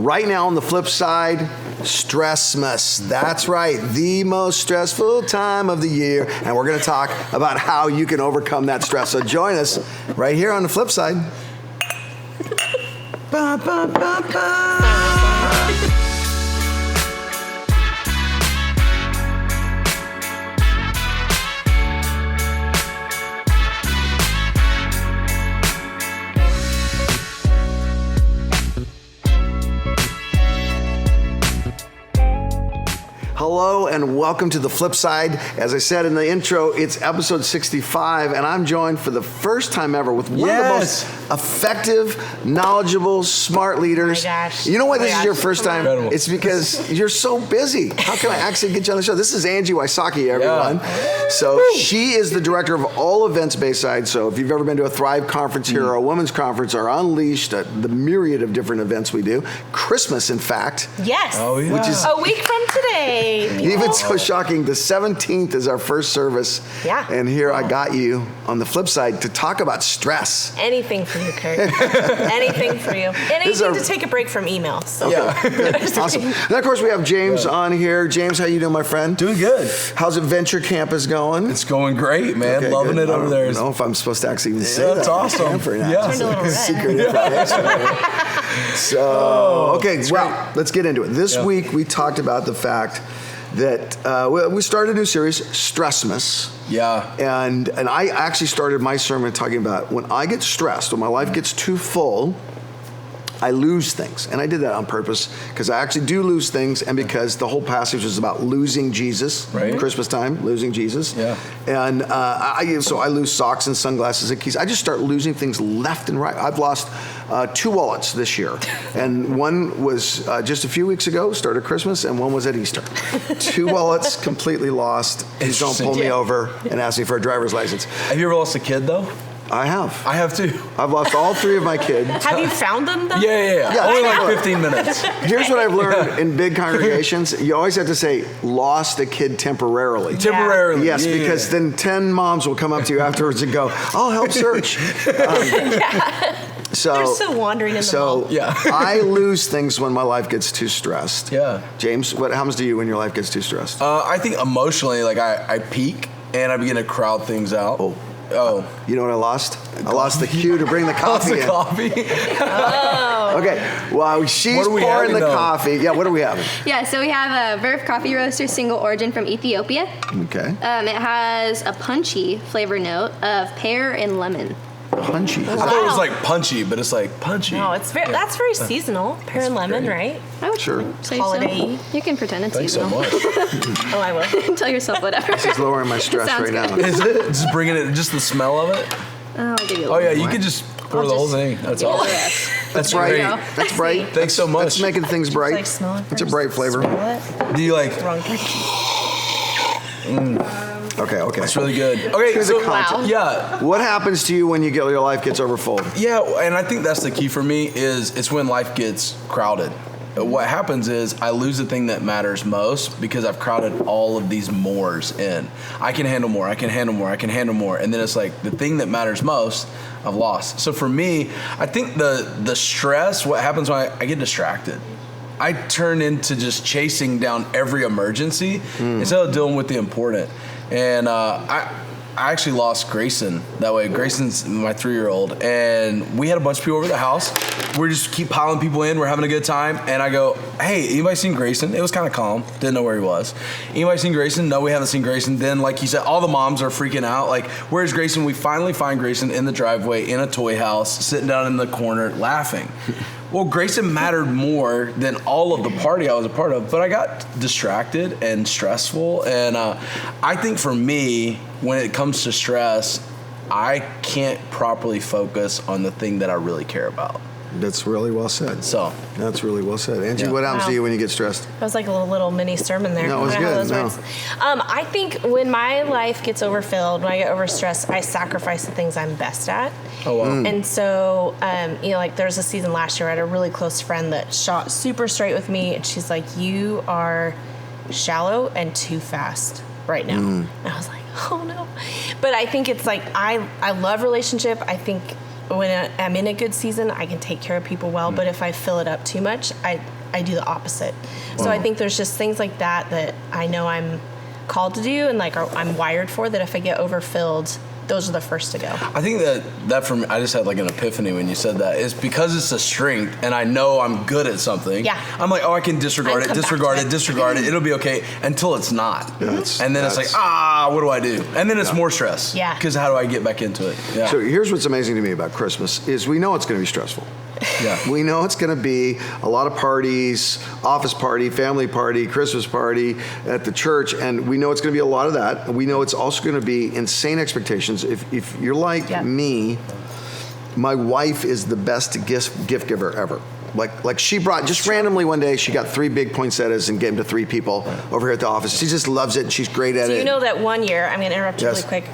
right now on the flip side, Stressmas. That's right, the most stressful time of the year. And we're going to talk about how you can overcome that stress. So join us right here on the flip side. Ba, ba, ba, ba. Hello and welcome to The Flip Side. As I said in the intro, it's episode 65, and I'm joined for the first time ever with one of the most effective, knowledgeable, smart leaders. Oh my gosh. You know why this is your first time? Incredible. It's because you're so busy. How can I actually get you on the show? This is Angie Wysocki, everyone. Yeah. So she is the director of all events Bayside. So if you've ever been to a Thrive conference here or a women's conference or Unleashed, the myriad of different events we do, Christmas, in fact. Yes. Oh, yeah. Which is a week from today. even so shocking. The 17th is our first service. Yeah. And here I got you on the flip side to talk about stress. Anything for you, Curt. Anything for you. Anything to take a break from email. So. Yeah. Good. Awesome. And of course we have James on here. James, how you doing, my friend? Doing good. How's Adventure Campus going? It's going great, man. Okay, Loving good. it over there. I don't know if I'm supposed to actually even say That's that. awesome. Yeah. Turned a little red. Secret information. So, okay, well, let's get into it. This week we talked about the fact that we started a new series, Stressmas. Yeah. And I actually started my sermon talking about when I get stressed, when my life gets too full, I lose things. And I did that on purpose because I actually do lose things, and because the whole passage is about losing Jesus, right. Christmas time, losing Jesus. Yeah. And so I lose socks and sunglasses and keys. I just start losing things left and right. I've lost 2 wallets this year. And one was just a few weeks ago, started Christmas, and one was at Easter. 2 wallets completely lost. Please don't pull me over and ask me for a driver's license. Have you ever lost a kid, though? I have. I have too. I've lost all 3 of my kids. Have you found them, though? Yeah. Only like 15 minutes. Here's what I've learned in big congregations. You always have to say, lost a kid temporarily. Temporarily. Yes, because then 10 moms will come up to you afterwards and go, I'll help search. So They're still wandering in the mall. I lose things when my life gets too stressed. Yeah. James, what happens to you when your life gets too stressed? I think emotionally, like I peak and I begin to crowd things out. Oh. You know what I lost? I lost the cue to bring the coffee in. Coffee. Okay. Well, she's pouring the coffee. Yeah, what are we having? Yeah, so we have a Verve Coffee Roaster single origin from Ethiopia. Okay. It has a punchy flavor note of pear and lemon. Punchy. I thought it was like punchy, but it's like punchy. No, that's very seasonal. Pear and lemon, great. right? I would Sure. say Holiday-y. so. You can pretend it's Thanks so seasonal. much. Oh, I will. Tell yourself whatever. This is lowering my stress Sounds right good. now. Is it? Just bringing it, just the smell of it? I'll give you a Oh, yeah, little you more. could just pour I'll the whole just thing. That's give you all. the rest. That's There bright. you go. That's bright. Thanks so much. That's making things bright. Like smell it It's a first. bright flavor. Smell it. Do you like? Wrong drink. Okay. It's really good. Okay, Here's so the content. yeah, What happens to you when your life gets overfull? yeah, and I think that's the key for me is it's when life gets crowded. What happens is I lose the thing that matters most because I've crowded all of these mores in. I can handle more, I can handle more, I can handle more. And then it's like the thing that matters most, I've lost. So for me, I think the stress, what happens when I get distracted. I turn into just chasing down every emergency instead of dealing with the important. And I actually lost Grayson that way. Grayson's my 3-year-old, and we had a bunch of people over the house. We just keep piling people in. We're having a good time, and I go, "Hey, anybody seen Grayson?" It was kind of calm. Didn't know where he was. Anybody seen Grayson? No, we haven't seen Grayson. Then, like you said, all the moms are freaking out. Like, where's Grayson? We finally find Grayson in the driveway in a toy house, sitting down in the corner, laughing. Well, Grayson mattered more than all of the party I was a part of, but I got distracted and stressful. And I think for me, when it comes to stress, I can't properly focus on the thing that I really care about. That's really well said. So That's really well said. Angie, Yeah. what happens to Wow. you when you get stressed? That was like a little mini sermon there. No, it was I don't know good. those words. I think when my life gets overfilled, when I get overstressed, I sacrifice the things I'm best at. Oh, wow. And so, like there's a season last year, I had a really close friend that shot super straight with me, and she's like, "You are shallow and too fast right now." And I was like, "Oh no!" But I think it's like I love relationship. I think when I'm in a good season, I can take care of people well. But if I fill it up too much, I do the opposite. So I think there's just things like that I know I'm called to do and like I'm wired for, that if I get overfilled, those are the first to go. I think that for me, I just had like an epiphany when you said that. It's because it's a strength and I know I'm good at something. Yeah. I'm like, I can disregard it. It'll be okay until it's not. Yeah, and then it's like, what do I do? And then it's more stress. Yeah. Because how do I get back into it? Yeah. So here's what's amazing to me about Christmas is we know it's going to be stressful. Yeah. We know it's going to be a lot of parties, office party, family party, Christmas party at the church, and we know it's going to be a lot of that. We know it's also going to be insane expectations. If you're like me, my wife is the best gift giver ever. Like she brought, just randomly one day, she got 3 big poinsettias and gave them to 3 people over here at the office. She just loves it and she's great at it. So you know that one year, I'm going to interrupt you really quick.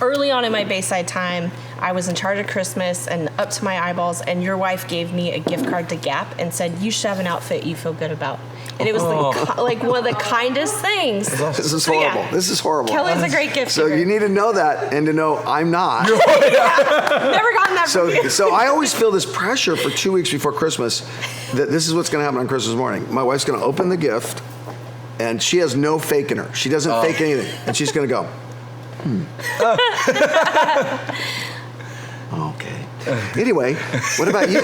Early on in my Bayside time, I was in charge of Christmas and up to my eyeballs, and your wife gave me a gift card to Gap and said, you should have an outfit you feel good about. And it was like one of the kindest things. This is horrible. Yeah. This is horrible. Kelly's a great gift giver. So you need to know that and to know I'm not. Never gotten that from you. So I always feel this pressure for 2 weeks before Christmas that this is what's going to happen on Christmas morning. My wife's going to open the gift, and she has no fake in her. She doesn't fake anything. And she's going to go, okay. Anyway, what about you?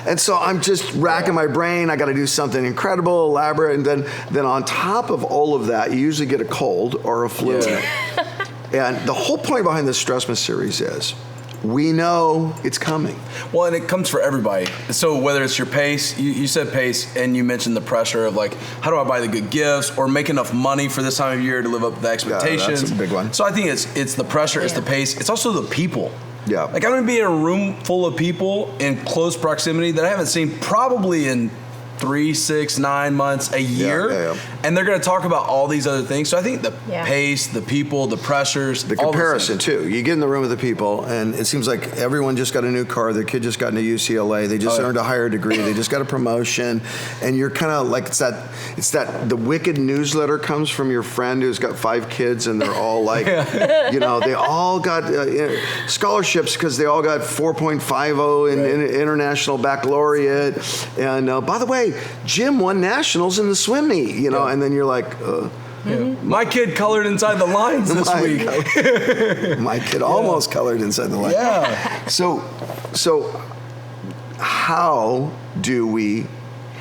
And so I'm just racking my brain. I got to do something incredible, elaborate, and then on top of all of that, you usually get a cold or a flu. And the whole point behind this Stressmas series is we know it's coming. Well, and it comes for everybody. So whether it's your pace, you said pace, and you mentioned the pressure of like, how do I buy the good gifts or make enough money for this time of year to live up to the expectations? That's a big one. So I think it's the pressure, it's the pace, it's also the people. Yeah. Like I'm going to be in a room full of people in close proximity that I haven't seen probably in 3, 6, 9 months, a year, and they're going to talk about all these other things. So I think the pace, the people, the pressures, the comparison too. You get in the room with the people, and it seems like everyone just got a new car. Their kid just got into UCLA. They just earned a higher degree. They just got a promotion, and you're kind of like it's that the wicked newsletter comes from your friend who's got 5 kids, and they're all like, they all got scholarships because they all got 4.50 in international baccalaureate, and by the way, Jim won nationals in the swim meet, and then you're like, my kid colored inside the lines this week. My kid almost colored inside the lines. Yeah. So how do we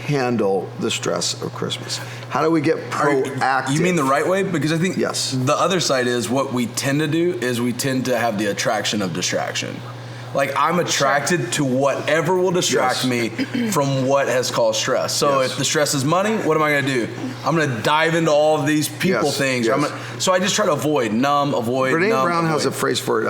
handle the stress of Christmas? How do we get proactive? You mean the right way? Because I think yes. The other side is what we tend to do is we tend to have the attraction of distraction. Like I'm attracted to whatever will distract me from what has caused stress. So if the stress is money, what am I going to do? I'm going to dive into all of these people things. So I just try to avoid. Brene Brown has a phrase for it.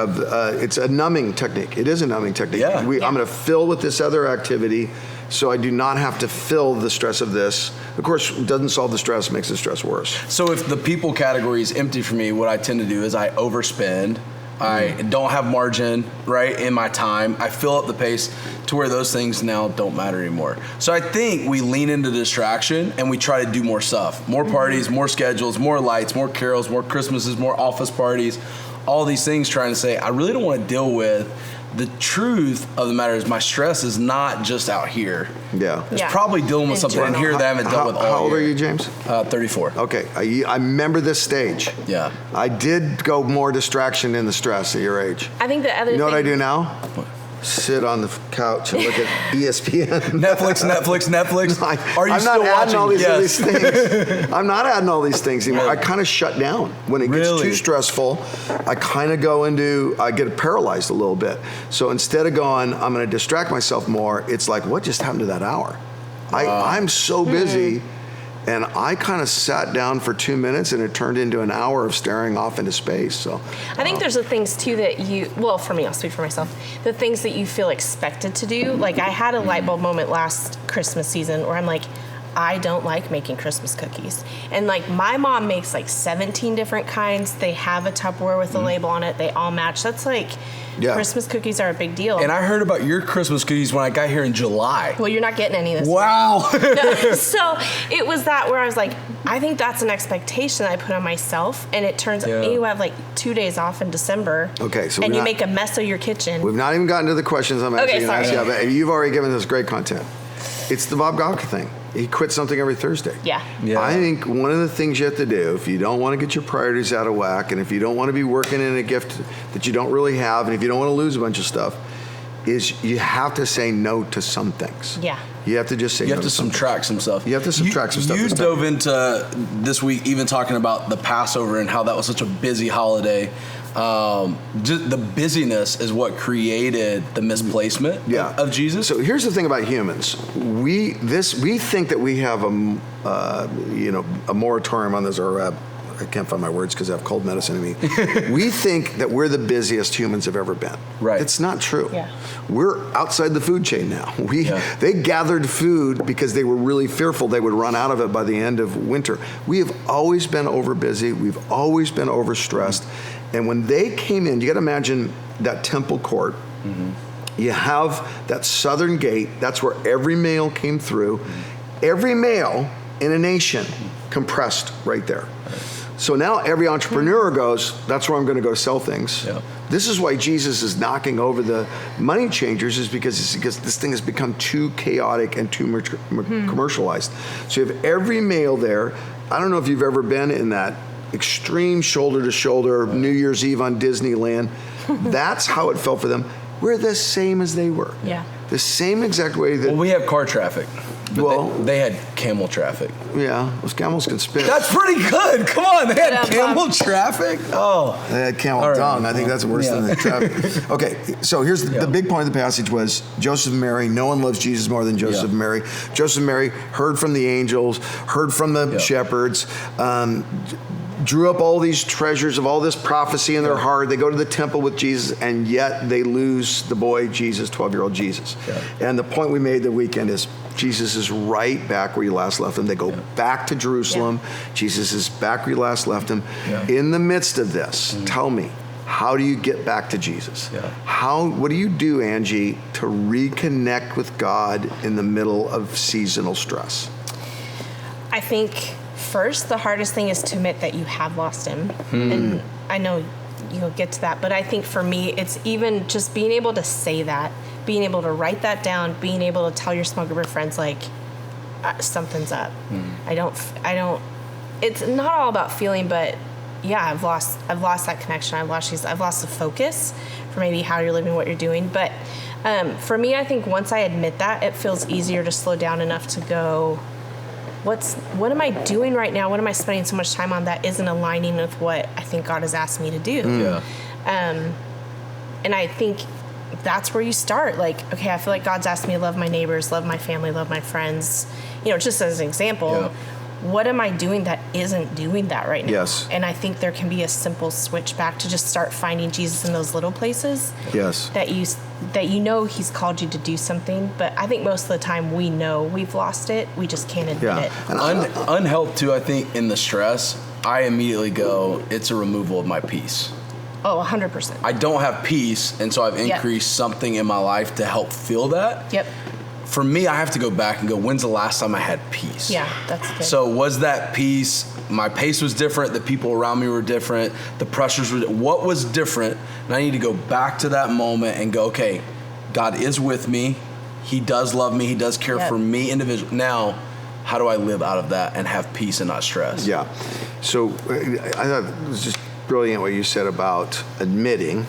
It's a numbing technique. It is a numbing technique. Yeah. I'm going to fill with this other activity, so I do not have to fill the stress of this. Of course, it doesn't solve the stress, makes the stress worse. So if the people category is empty for me, what I tend to do is I overspend. I don't have margin, in my time. I fill up the pace to where those things now don't matter anymore. So I think we lean into distraction and we try to do more stuff. More parties, more schedules, more lights, more carols, more Christmases, more office parties. All these things trying to say, I really don't want to deal with the truth of the matter is my stress is not just out here. Yeah. It's probably dealing with something in here that I haven't dealt with all year. How old are you, James? 34. Okay. I remember this stage. Yeah. I did go more distraction in the stress at your age. I think the other You know thing, what I do now? What? Sit on the couch and look at ESPN. Netflix. Are you I'm still not adding watching? all these things. I'm not adding all these things anymore. I kind of shut down. When it gets too stressful, I kind of I get paralyzed a little bit. So instead of going, I'm going to distract myself more, it's like, what just happened to that hour? I'm so busy. And I kind of sat down for 2 minutes, and it turned into an hour of staring off into space. So I think there's the things too that for me, I'll speak for myself, the things that you feel expected to do. Like I had a light bulb moment last Christmas season where I'm like, I don't like making Christmas cookies. And like my mom makes like 17 different kinds. They have a Tupperware with a label on it. They all match. That's like Christmas cookies are a big deal. And I heard about your Christmas cookies when I got here in July. Well, you're not getting any of this. Wow. No, so it was that where I was like, I think that's an expectation that I put on myself. And it turns out you have like 2 days off in December. Okay, so and you make a mess of your kitchen. We've not even gotten to the questions I'm actually going to ask you, but you've already given us great content. It's the Bob Gauck thing. He quits something every Thursday. Yeah. I think one of the things you have to do, if you don't want to get your priorities out of whack, and if you don't want to be working in a gift that you don't really have, and if you don't want to lose a bunch of stuff, is you have to say no to some things. Yeah. You have to just say no. You have to subtract some stuff. You have to subtract some stuff. You dove into this week even talking about the Passover and how that was such a busy holiday. Just the busyness is what created the misplacement of Jesus. So here's the thing about humans: we think that we have a moratorium on this, or I can't find my words because I have cold medicine in me. We think that we're the busiest humans have ever been. Right. It's not true. Yeah. We're outside the food chain now. They gathered food because they were really fearful they would run out of it by the end of winter. We have always been over busy. We've always been overstressed. And when they came in, you got to imagine that temple court. Mm-hmm. You have that southern gate. That's where every male came through. Mm-hmm. Every male in a nation compressed right there. So now every entrepreneur goes, that's where I'm going to go sell things. Yeah. This is why Jesus is knocking over the money changers, is because this thing has become too chaotic and too commercialized. So you have every male there. I don't know if you've ever been in that extreme shoulder to shoulder New Year's Eve on Disneyland. That's how it felt for them. We're the same as they were. Yeah. The same exact way that... Well, we have car traffic. Well, they had camel traffic. Yeah, those camels can spit. That's pretty good. Come on, they had camel traffic. Oh, they had camel dung. I think that's worse than the traffic. Okay, so here's the big point of the passage was Joseph and Mary. No one loves Jesus more than Joseph and Mary. Joseph and Mary heard from the angels, heard from the shepherds. Drew up all these treasures of all this prophecy in their heart. They go to the temple with Jesus, and yet they lose the boy Jesus, 12-year-old Jesus. Yeah. And the point we made the weekend is Jesus is right back where you last left him. They go back to Jerusalem. Yeah. Jesus is back where you last left him. Yeah. In the midst of this, tell me, how do you get back to Jesus? Yeah. What do you do, Angie, to reconnect with God in the middle of seasonal stress? I think first, the hardest thing is to admit that you have lost him. And I know you'll get to that, but I think for me, it's even just being able to say that, being able to write that down, being able to tell your small group of friends, like, something's up. I don't, it's not all about feeling, but yeah, I've lost that connection. I've lost the focus for maybe how you're living, what you're doing. But for me, I think once I admit that, it feels easier to slow down enough to go, what am I doing right now? What am I spending so much time on that isn't aligning with what I think God has asked me to do? Yeah. And I think that's where you start. Like, okay, I feel like God's asked me to love my neighbors, love my family, love my friends. Just as an example, what am I doing that isn't doing that right now? Yes. And I think there can be a simple switch back to just start finding Jesus in those little places. Yes. That you know he's called you to do something, but I think most of the time we know we've lost it. We just can't admit it. And unhelped too, I think, in the stress, I immediately go, it's a removal of my peace. Oh, 100%. I don't have peace, and so I've increased something in my life to help fill that. Yep. For me, I have to go back and go, when's the last time I had peace? Yeah, that's good. So was that peace, my pace was different, the people around me were different, the pressures were, what was different? And I need to go back to that moment and go, okay, God is with me. He does love me. He does care for me individually. Now, how do I live out of that and have peace and not stress? Yeah. So I thought it was just brilliant what you said about admitting,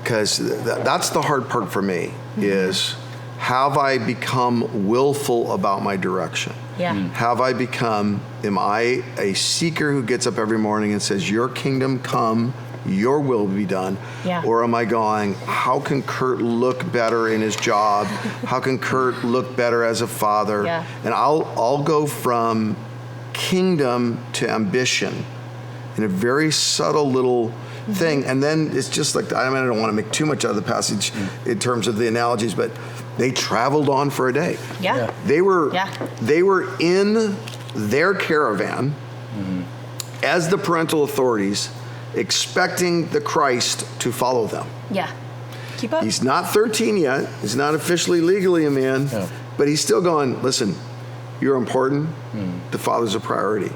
because that's the hard part for me is, have I become willful about my direction? Yeah. Have I become, am I a seeker who gets up every morning and says, your kingdom come, your will be done? Yeah. Or am I going, how can Curt look better in his job? How can Curt look better as a father? Yeah. And I'll go from kingdom to ambition in a very subtle little thing. And then it's just like, I don't want to make too much out of the passage in terms of the analogies, but They traveled on for a day. Yeah. They were in their caravan as the parental authorities, expecting the Christ to follow them. Yeah. Keep up. He's not 13 yet. He's not officially legally a man, but he's still going, listen, you're important. The Father's a priority.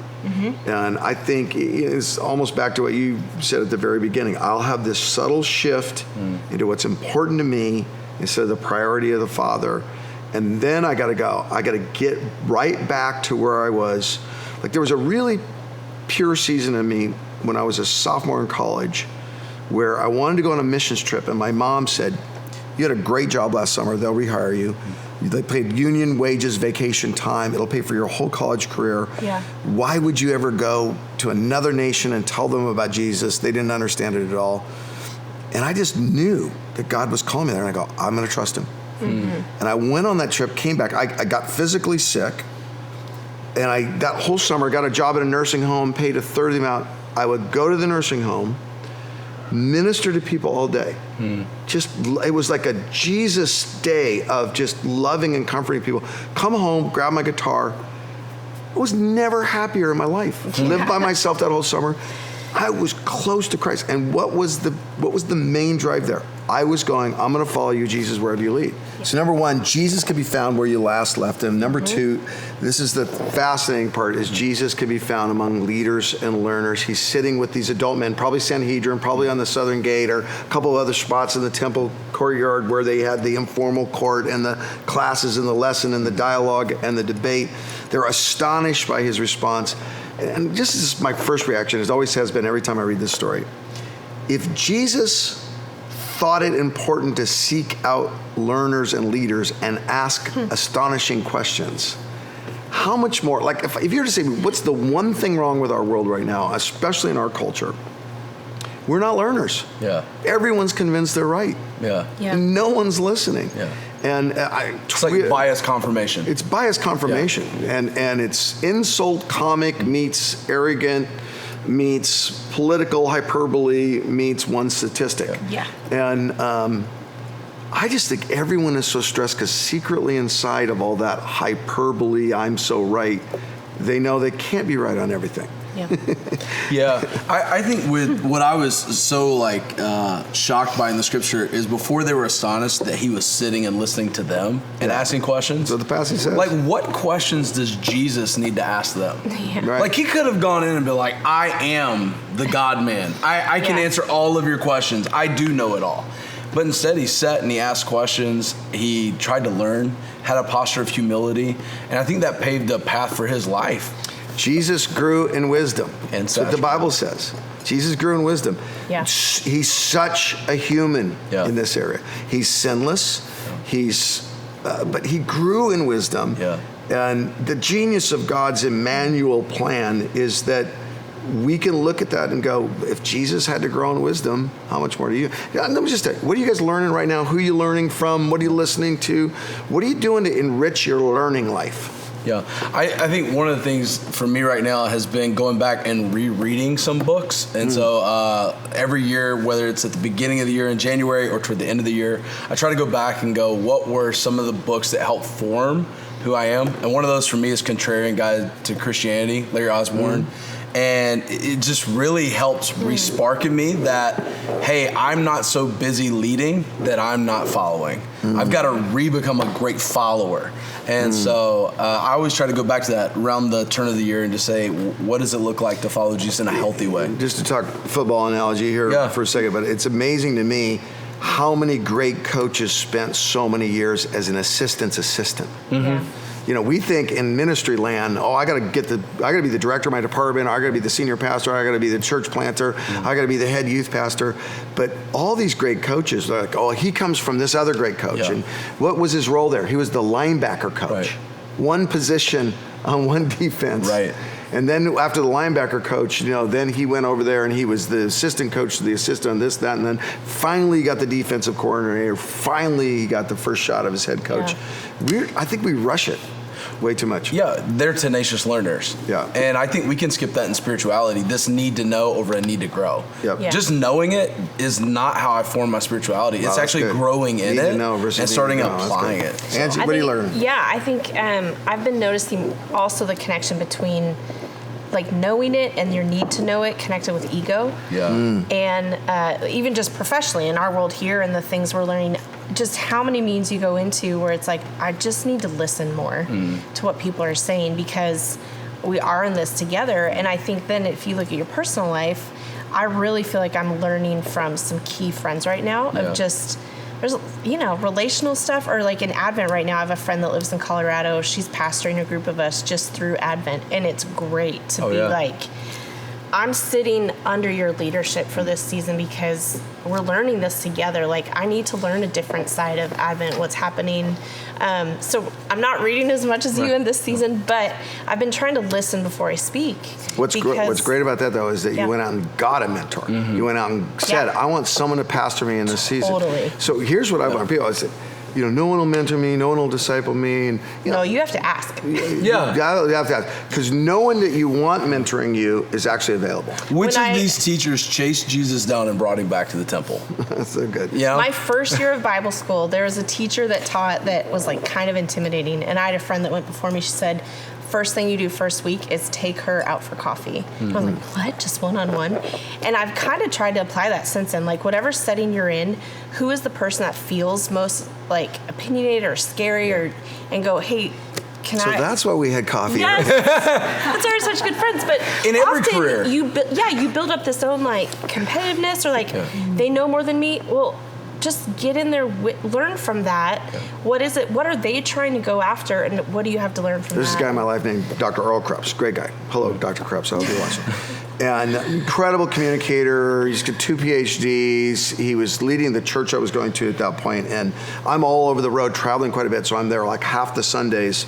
And I think it's almost back to what you said at the very beginning. I'll have this subtle shift into what's important to me instead of the priority of the Father. And then I got to go. I got to get right back to where I was. Like, there was a really pure season in me when I was a sophomore in college where I wanted to go on a missions trip, and my mom said, you had a great job last summer, they'll rehire you. They paid union wages, vacation time, it'll pay for your whole college career. Yeah. Why would you ever go to another nation and tell them about Jesus? They didn't understand it at all. And I just knew that God was calling me there, and I go, I'm gonna trust him. And I went on that trip, came back, I got physically sick, and that whole summer got a job at a nursing home, paid a third of the amount. I would go to the nursing home, minister to people all day. It was like a Jesus day of just loving and comforting people. Come home, grab my guitar. I was never happier in my life. Lived by myself that whole summer. I was close to Christ. And what was the main drive there? I was going, I'm going to follow you, Jesus, wherever you lead. So number one, Jesus can be found where you last left him. Number two, this is the fascinating part, is Jesus can be found among leaders and learners. He's sitting with these adult men, probably Sanhedrin, probably on the southern gate, or a couple of other spots in the temple courtyard where they had the informal court and the classes and the lesson and the dialogue and the debate. They're astonished by his response. And just as my first reaction, it always has been every time I read this story, if Jesus thought it important to seek out learners and leaders and ask astonishing questions, how much more, like if you were to say, what's the one thing wrong with our world right now, especially in our culture? We're not learners. Yeah. Everyone's convinced they're right. Yeah. And no one's listening. Yeah. And it's like bias confirmation. It's bias confirmation. Yeah. And it's insult comic meets arrogant meets political hyperbole meets one statistic. Yeah. And I just think everyone is so stressed because secretly inside of all that hyperbole, I'm so right, they know they can't be right on everything. Yeah. Yeah. I think with what I was so shocked by in the scripture is before they were astonished that he was sitting and listening to them and asking questions. So the passage says. Like, what questions does Jesus need to ask them? Yeah. Right. Like, he could have gone in and been like, I am the God-man. I can answer all of your questions. I do know it all. But instead, he sat and he asked questions. He tried to learn, had a posture of humility. And I think that paved a path for his life. Jesus grew in wisdom. And that's what the Bible says. Jesus grew in wisdom. Yeah. He's such a human in this area. He's sinless. But he grew in wisdom. Yeah. And the genius of God's Emmanuel plan is that we can look at that and go, if Jesus had to grow in wisdom, how much more do you? Let me just tell you, what are you guys learning right now? Who are you learning from? What are you listening to? What are you doing to enrich your learning life? Yeah, I think one of the things for me right now has been going back and rereading some books. And so every year, whether it's at the beginning of the year in January or toward the end of the year, I try to go back and go, what were some of the books that helped form who I am? And one of those for me is Contrarian Guide to Christianity, Larry Osborne. And it just really helps re-spark in me that, hey, I'm not so busy leading that I'm not following. I've got to re-become a great follower. And so I always try to go back to that around the turn of the year and just say, what does it look like to follow Jesus in a healthy way? Just to talk football analogy here for a second, but it's amazing to me how many great coaches spent so many years as an assistant's assistant. You know, we think in ministry land, I got to be the director of my department, I got to be the senior pastor, I got to be the church planter, I got to be the head youth pastor. But all these great coaches, they're like, he comes from this other great coach. Yeah. And what was his role there? He was the linebacker coach. Right. One position on one defense. Right. And then after the linebacker coach, then he went over there and he was the assistant coach to the assistant on this, that, and then finally he got the defensive coordinator. Finally he got the first shot of his head coach. Yeah. I think we rush it. Way too much. Yeah, they're tenacious learners. Yeah. And I think we can skip that in spirituality, this need to know over a need to grow. Yep. Yeah. Just knowing it is not how I form my spirituality. It's Wow, actually that's good. growing in Need to it know versus and need starting to know. That's applying good. it. So. Angie, what do you learn? Yeah, I think I've been noticing also the connection between like knowing it and your need to know it connected with ego. Yeah. And even just professionally in our world here and the things we're learning, just how many meetings you go into where it's like, I just need to listen more to what people are saying because we are in this together. And I think then if you look at your personal life, I really feel like I'm learning from some key friends right now of just, there's, relational stuff, or like in Advent right now, I have a friend that lives in Colorado. She's pastoring a group of us just through Advent. And it's great to be like, I'm sitting under your leadership for this season because we're learning this together. Like, I need to learn a different side of Advent, what's happening. So I'm not reading as much as you in this season, but I've been trying to listen before I speak. What's great about that, though, is that you went out and got a mentor. Mm-hmm. You went out and said, I want someone to pastor me in this season. Totally. So here's what I want people. I said, no one will mentor me, no one will disciple me. And, No, you have to ask. You have to ask. Because no one that you want mentoring you is actually available. Which of these teachers chased Jesus down and brought him back to the temple? That's so good. Yeah. My first year of Bible school, there was a teacher that taught that was like kind of intimidating. And I had a friend that went before me. She said, first thing you do first week is take her out for coffee. I was like, what? Just one-on-one? And I've kind of tried to apply that since then. Like, whatever setting you're in, who is the person that feels most like opinionated or scary, and go, hey, can So I? that's why we had coffee. Yes. Right? That's why we're such good friends. But In every often career. you build up this own like competitiveness, or like they know more than me. Well, just get in there, learn from that. What is it? What are they trying to go after, and what do you have to learn from There's that? this guy in my life named Dr. Earl Crepes. Great guy. Hello, Dr. Crepes. I hope you're watching. And incredible communicator. He's got 2 PhDs. He was leading the church I was going to at that point. And I'm all over the road traveling quite a bit, so I'm there like half the Sundays.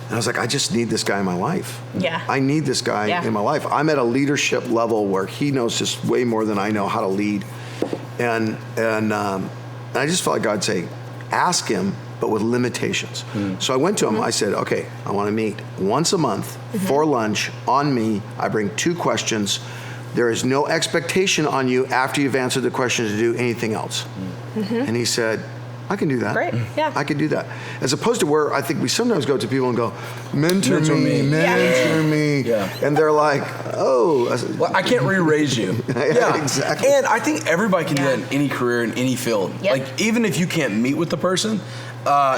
And I was like, I just need this guy in my life. Yeah. I need this guy in my life. I'm at a leadership level where he knows just way more than I know how to lead. And I just felt like God say, ask him, but with limitations. So I went to him. I said, okay, I want to meet once a month for lunch on me. I bring 2 questions. There is no expectation on you after you've answered the question to do anything else. And he said, I can do that. Great, yeah. I can do that. As opposed to where I think we sometimes go to people and go, mentor me. Yeah. And they're like, oh. Well, I can't re-raise you. Yeah, exactly. And I think everybody can do that in any career, in any field. Yep. Like, even if you can't meet with the person,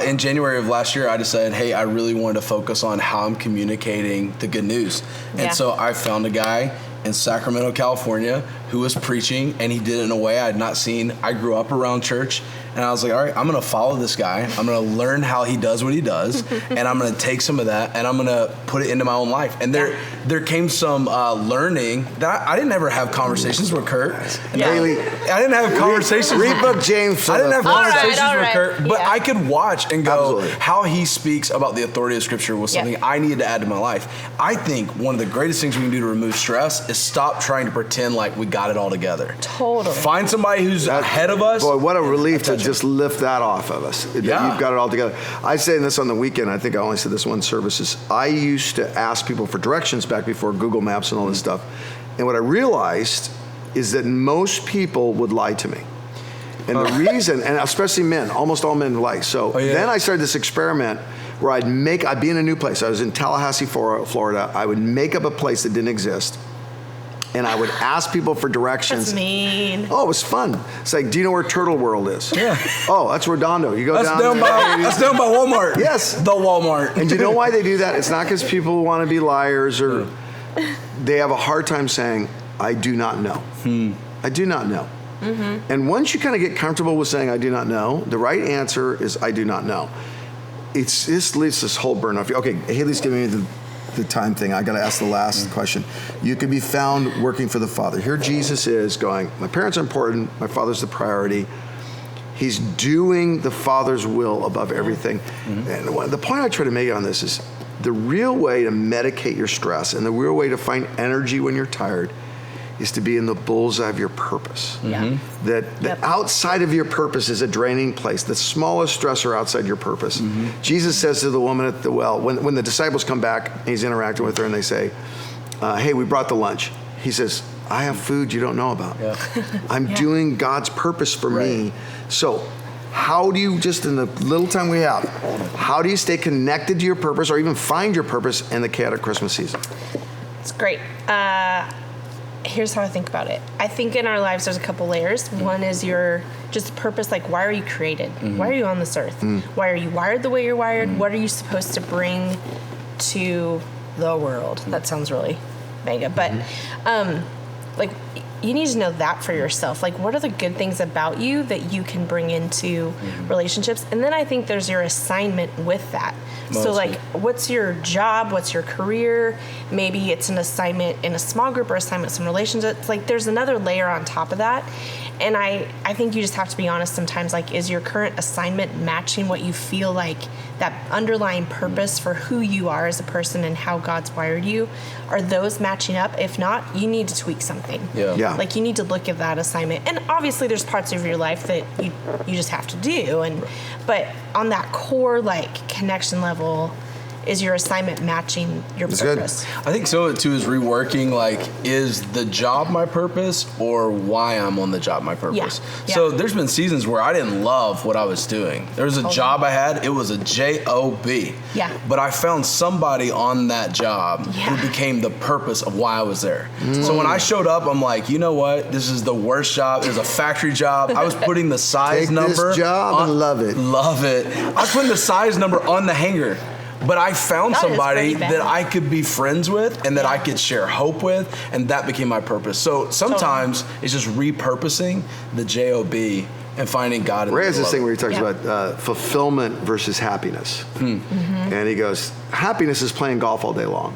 in January of last year, I decided, hey, I really wanted to focus on how I'm communicating the good news. And so I found a guy in Sacramento, California, who was preaching, and he did it in a way I had not seen. I grew up around church, and I was like, all right, I'm going to follow this guy. I'm going to learn how he does what he does, and I'm going to take some of that, and I'm going to put it into my own life. And there came some learning that I didn't ever have conversations with Curt. Daily. I didn't have conversations. Read book James. I didn't have conversations all right. with Curt, but I could watch and go, Absolutely. how he speaks about the authority of Scripture was something I needed to add to my life. I think one of the greatest things we can do to remove stress is stop trying to pretend like we got it all together. Totally. Find somebody who's ahead of us. Boy, what a relief to just lift that off of us. That Yeah. You've got it all together. I say this on the weekend. I think I only said this one service. Is I used to ask people for directions back before Google Maps and all this stuff. And what I realized is that most people would lie to me. And the reason, and especially men, almost all men lie. So then I started this experiment where I'd be in a new place. I was in Tallahassee, Florida. I would make up a place that didn't exist. And I would ask people for directions. That's mean. Oh, it was fun. It's like, do you know where Turtle World is? Yeah. Oh, that's Redondo. You go That's down down there. by Walmart. Yes. The Walmart. And do you know why they do that? It's not because people want to be liars or they have a hard time saying, I do not know. I do not know. And once you kind of get comfortable with saying, I do not know, the right answer is, I do not know. This leads this whole burn off. Okay, Haley's giving me the time thing. I got to ask the last question. You can be found working for the Father. Here Jesus is going, my parents are important. My Father's the priority. He's doing the Father's will above everything. And the point I try to make on this is the real way to medicate your stress and the real way to find energy when you're tired is to be in the bullseye of your purpose. Yeah. That outside of your purpose is a draining place. The smallest stressor outside your purpose. Jesus says to the woman at the well, when the disciples come back, and he's interacting with her and they say, hey, we brought the lunch. He says, I have food you don't know about. Yeah. I'm doing God's purpose for me. So how do you, just in the little time we have, how do you stay connected to your purpose or even find your purpose in the chaotic Christmas season? It's great. Here's how I think about it. I think in our lives there's a couple layers. One is your just purpose, like why are you created? Why are you on this earth? Why are you wired the way you're wired? What are you supposed to bring to the world? That sounds really mega, but like you need to know that for yourself. Like what are the good things about you that you can bring into relationships? And then I think there's your assignment with that. So like what's your job? What's your career? Maybe it's an assignment in a small group or assignments in relationships. Like there's another layer on top of that. And I think you just have to be honest sometimes, like is your current assignment matching what you feel like that underlying purpose for who you are as a person and how God's wired you? Are those matching up? If not, you need to tweak something. Yeah. Like you need to look at that assignment. And obviously there's parts of your life that you just have to do. But on that core like connection level, is your assignment matching your purpose? I think so too is reworking like, is the job my purpose or why I'm on the job my purpose? Yeah. So there's been seasons where I didn't love what I was doing. There was a job I had, it was a job. Yeah. But I found somebody on that job who became the purpose of why I was there. So when I showed up, I'm like, you know what? This is the worst job. It was a factory job. I was putting the size Take number this job and love it. Love it. I was putting the size number on the hanger. But I found somebody that I could be friends with and that I could share hope with, and that became my purpose. So sometimes it's just repurposing the JOB and finding God in the Ray has this thing where he talks Yeah. about fulfillment versus happiness. And he goes, happiness is playing golf all day long.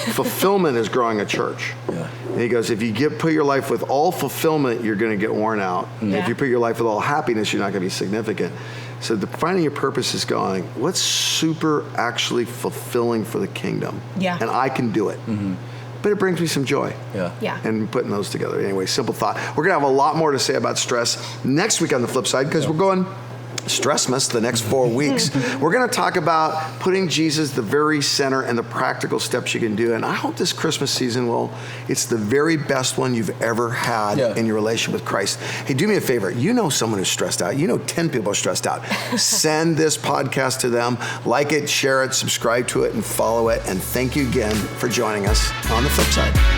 Fulfillment is growing a church. Yeah. And he goes, if you put your life with all fulfillment, you're going to get worn out. If you put your life with all happiness, you're not going to be significant. So finding your purpose is going, what's super actually fulfilling for the kingdom? Yeah. And I can do it. But it brings me some joy. Yeah. And putting those together. Anyway, simple thought. We're going to have a lot more to say about stress next week on the flip side, because we're going Stressmas the next 4 weeks. We're going to talk about putting Jesus the very center and the practical steps you can do. And I hope this Christmas season it's the very best one you've ever had in your relationship with Christ. Hey, do me a favor. You know someone who's stressed out. You know 10 people are stressed out. Send this podcast to them. Like it, share it, subscribe to it, and follow it. And thank you again for joining us on the flip side.